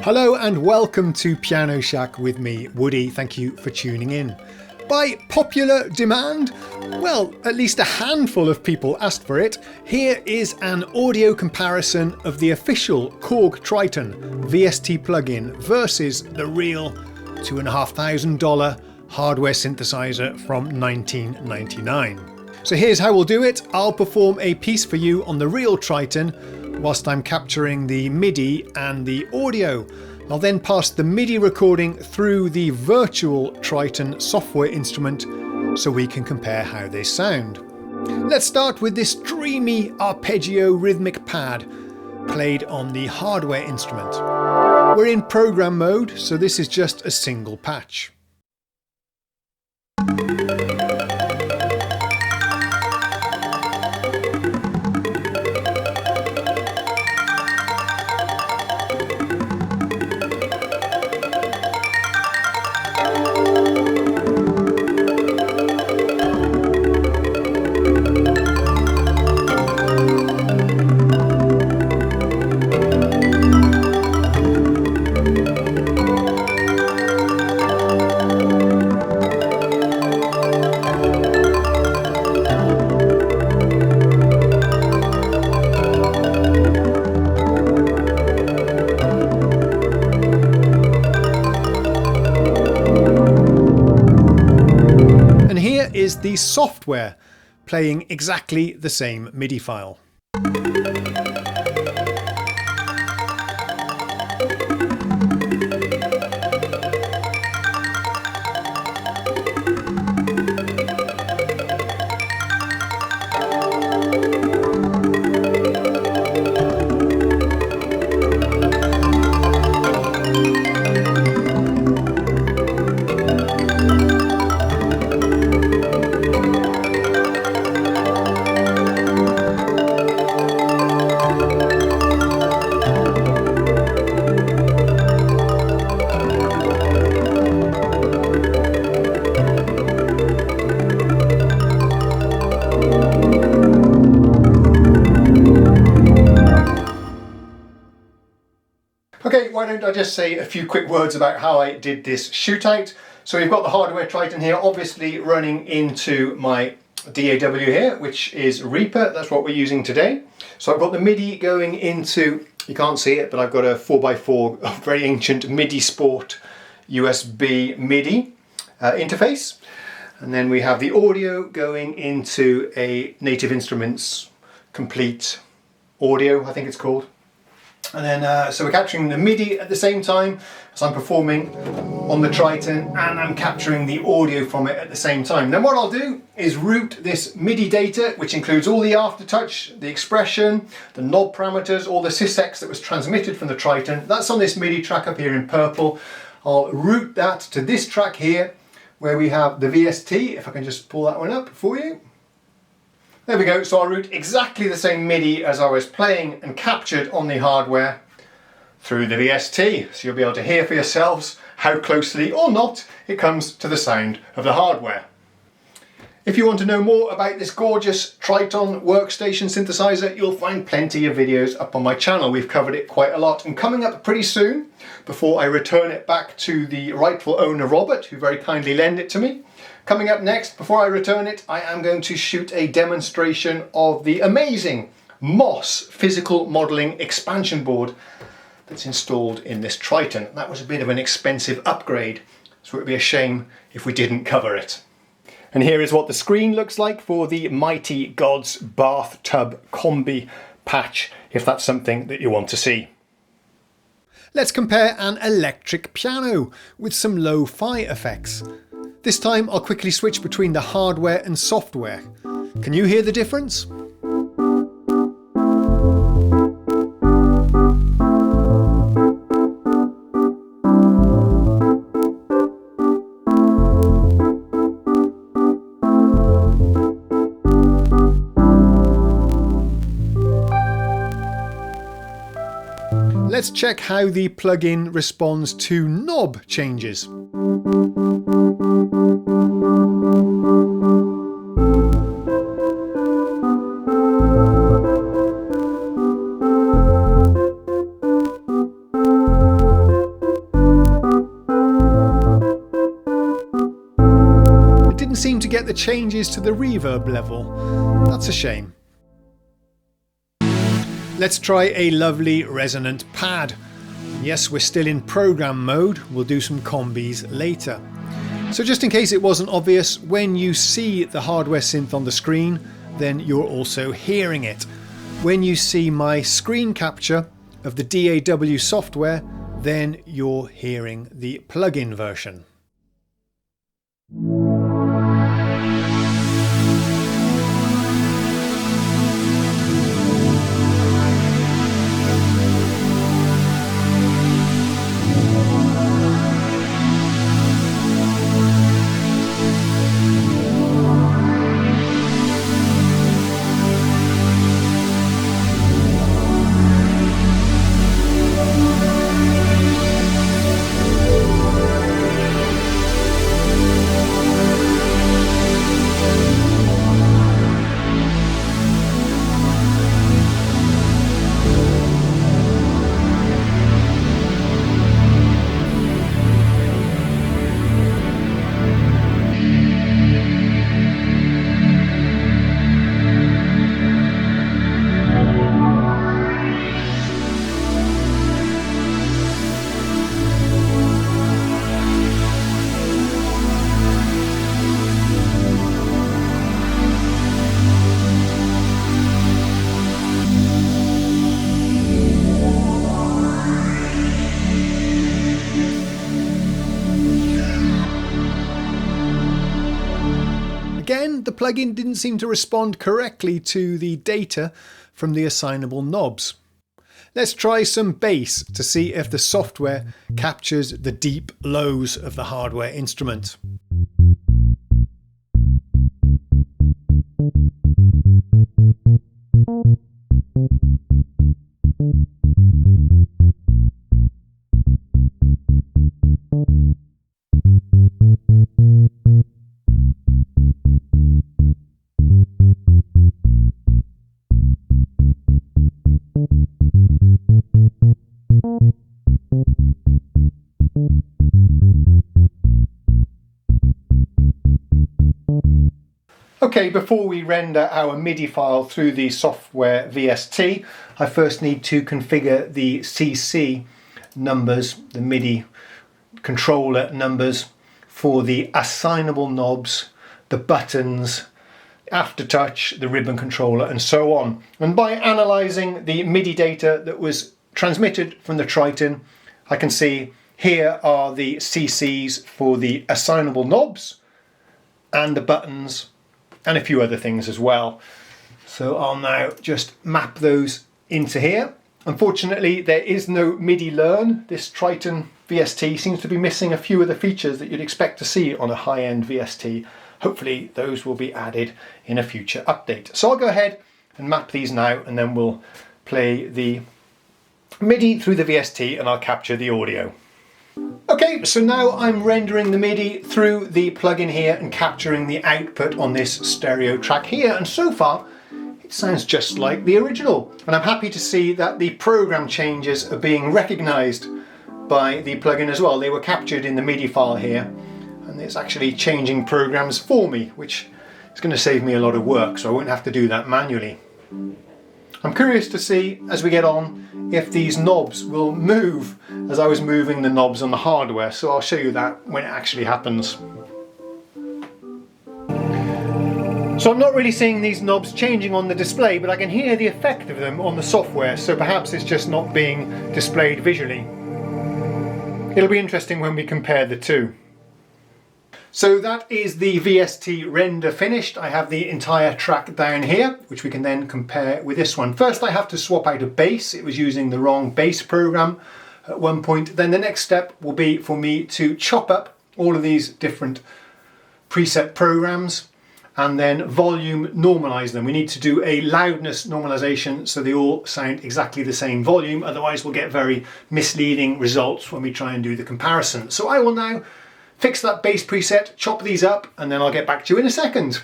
Hello and welcome to Piano Shack with me, Woody. Thank you for tuning in. By popular demand, well, at least a handful of people asked for it, here is an audio comparison of the official KORG Triton VST plugin versus the real $2,500 hardware synthesizer from 1999. So here's how we'll do it. I'll perform a piece for you on the real Triton whilst I'm capturing the MIDI and the audio. I'll then pass the MIDI recording through the virtual Triton software instrument so we can compare how they sound. Let's start with this dreamy arpeggio rhythmic pad played on the hardware instrument. We're in program mode, so this is just a single patch. Is the software playing exactly the same MIDI file. Okay, why don't I just say a few quick words about how I did this shootout. So we've got the hardware Triton here, obviously running into my DAW here, which is Reaper. That's what we're using today. So I've got the MIDI going into, you can't see it, but I've got a 4x4 very ancient MIDI Sport USB MIDI interface. And then we have the audio going into a Native Instruments Complete Audio, I think it's called. And then, so we're capturing the MIDI at the same time as I'm performing on the Triton, and I'm capturing the audio from it at the same time. Then what I'll do is route this MIDI data, which includes all the aftertouch, the expression, the knob parameters, all the sysx that was transmitted from the Triton. That's on this MIDI track up here in purple. I'll route that to this track here, where we have the VST, if I can just pull that one up for you. There we go, so I'll route exactly the same MIDI as I was playing and captured on the hardware through the VST. So you'll be able to hear for yourselves how closely or not it comes to the sound of the hardware. If you want to know more about this gorgeous Triton workstation synthesizer, you'll find plenty of videos up on my channel. We've covered it quite a lot, and coming up pretty soon, before I return it back to the rightful owner Robert, who very kindly lent it to me, coming up next, before I return it, I am going to shoot a demonstration of the amazing MOS physical modelling expansion board that's installed in this Triton. That was a bit of an expensive upgrade, so it would be a shame if we didn't cover it. And here is what the screen looks like for the Mighty Gods Bathtub Combi patch, if that's something that you want to see. Let's compare an electric piano with some lo-fi effects. This time I'll quickly switch between the hardware and software. Can you hear the difference? Let's check how the plugin responds to knob changes. changes to the reverb level. That's a shame. Let's try a lovely resonant pad. Yes, we're still in program mode. We'll do some combis later. So just in case it wasn't obvious, when you see the hardware synth on the screen, then you're also hearing it. When you see my screen capture of the DAW software, then you're hearing the plugin version. Again, the plugin didn't seem to respond correctly to the data from the assignable knobs. Let's try some bass to see if the software captures the deep lows of the hardware instrument. Okay, before we render our MIDI file through the software VST, I first need to configure the CC numbers, the MIDI controller numbers for the assignable knobs, the buttons, aftertouch, the ribbon controller, and so on. And by analysing the MIDI data that was transmitted from the Triton, I can see here are the CCs for the assignable knobs and the buttons, and a few other things as well. So I'll now just map those into here. Unfortunately, there is no MIDI learn. This Triton VST seems to be missing a few of the features that you'd expect to see on a high-end VST. Hopefully those will be added in a future update. So I'll go ahead and map these now, and then we'll play the MIDI through the VST and I'll capture the audio. Okay, so now I'm rendering the MIDI through the plugin here and capturing the output on this stereo track here, and so far it sounds just like the original. And I'm happy to see that the program changes are being recognised by the plugin as well. They were captured in the MIDI file here, and it's actually changing programs for me, which is going to save me a lot of work, so I won't have to do that manually. I'm curious to see, as we get on, if these knobs will move as I was moving the knobs on the hardware, so I'll show you that when it actually happens. So I'm not really seeing these knobs changing on the display, but I can hear the effect of them on the software, so perhaps it's just not being displayed visually. It'll be interesting when we compare the two. So that is the VST render finished. I have the entire track down here, which we can then compare with this one. First I have to swap out a bass. It was using the wrong bass program at one point. Then the next step will be for me to chop up all of these different preset programs and then volume normalize them. We need to do a loudness normalization so they all sound exactly the same volume, otherwise we'll get very misleading results when we try and do the comparison. So I will now fix that bass preset, chop these up, and then I'll get back to you in a second.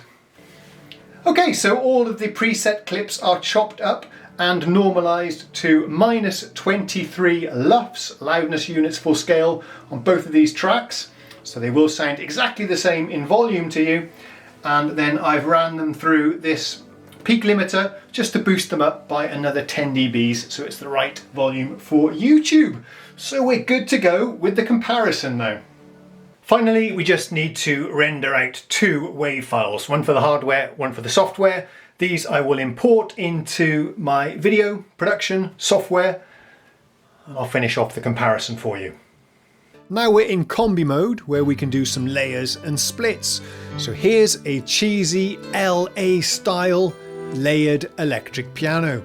Okay, so all of the preset clips are chopped up and normalized to -23 LUFS, loudness units for scale, on both of these tracks. So they will sound exactly the same in volume to you. and then I've ran them through this peak limiter just to boost them up by another 10 dBs, so it's the right volume for YouTube. So we're good to go with the comparison now. Finally, we just need to render out 2 WAV files, one for the hardware, one for the software. These I will import into my video production software, and I'll finish off the comparison for you. Now we're in combi mode, where we can do some layers and splits. So here's a cheesy LA style layered electric piano.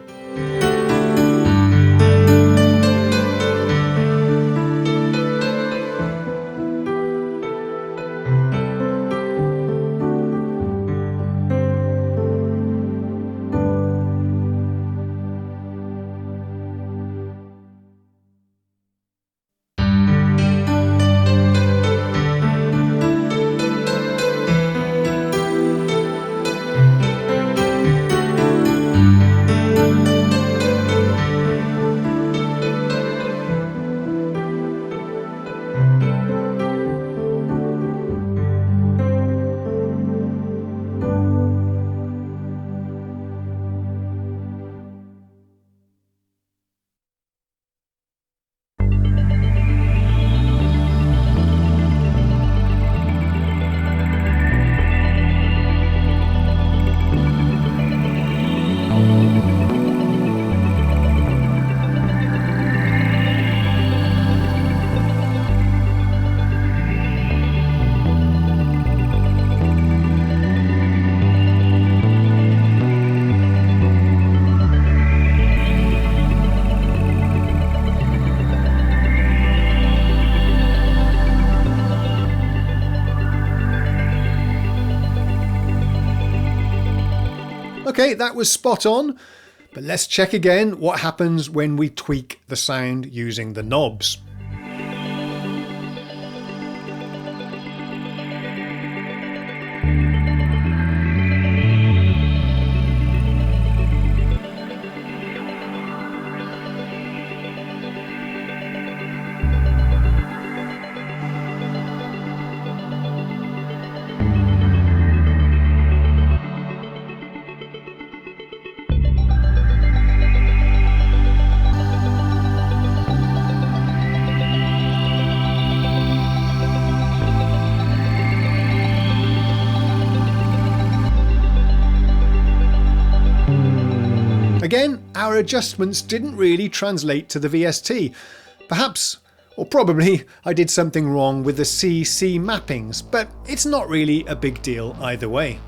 Okay, that was spot on, but let's check again what happens when we tweak the sound using the knobs. Again, our adjustments didn't really translate to the VST. Perhaps, or probably, I did something wrong with the C-C mappings, but it's not really a big deal either way.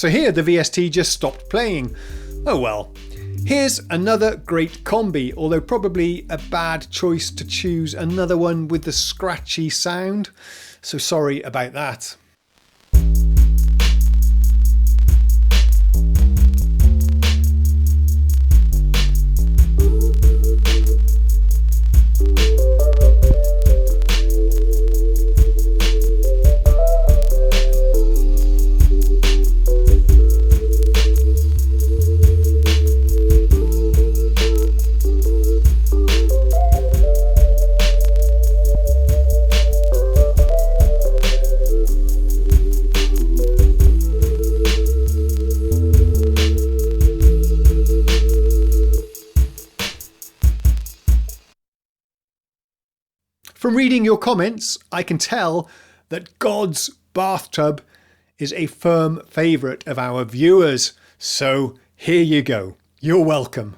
So here the VST just stopped playing. Oh well. Here's another great combi, although probably a bad choice to choose another one with the scratchy sound. So sorry about that. From reading your comments, I can tell that God's bathtub is a firm favourite of our viewers. So here you go. You're welcome.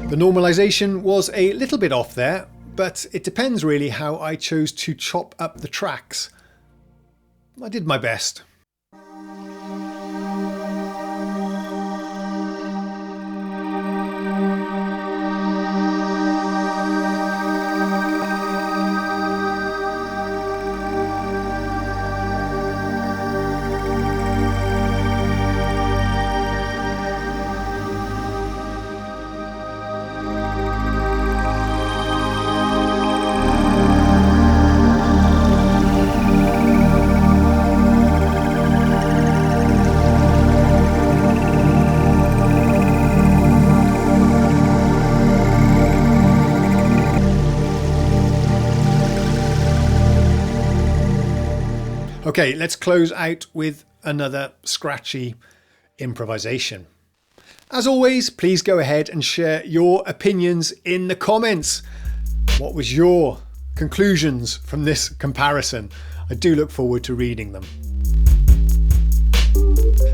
The normalization was a little bit off there, but it depends really how I chose to chop up the tracks. I did my best. Okay, let's close out with another scratchy improvisation. As always, please go ahead and share your opinions in the comments. What was your conclusions from this comparison? I do look forward to reading them.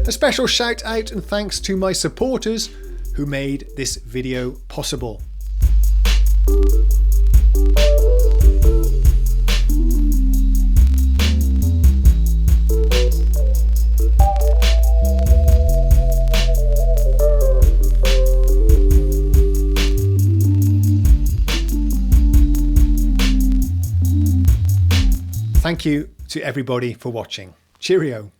A special shout out and thanks to my supporters who made this video possible. Thank you to everybody for watching. Cheerio.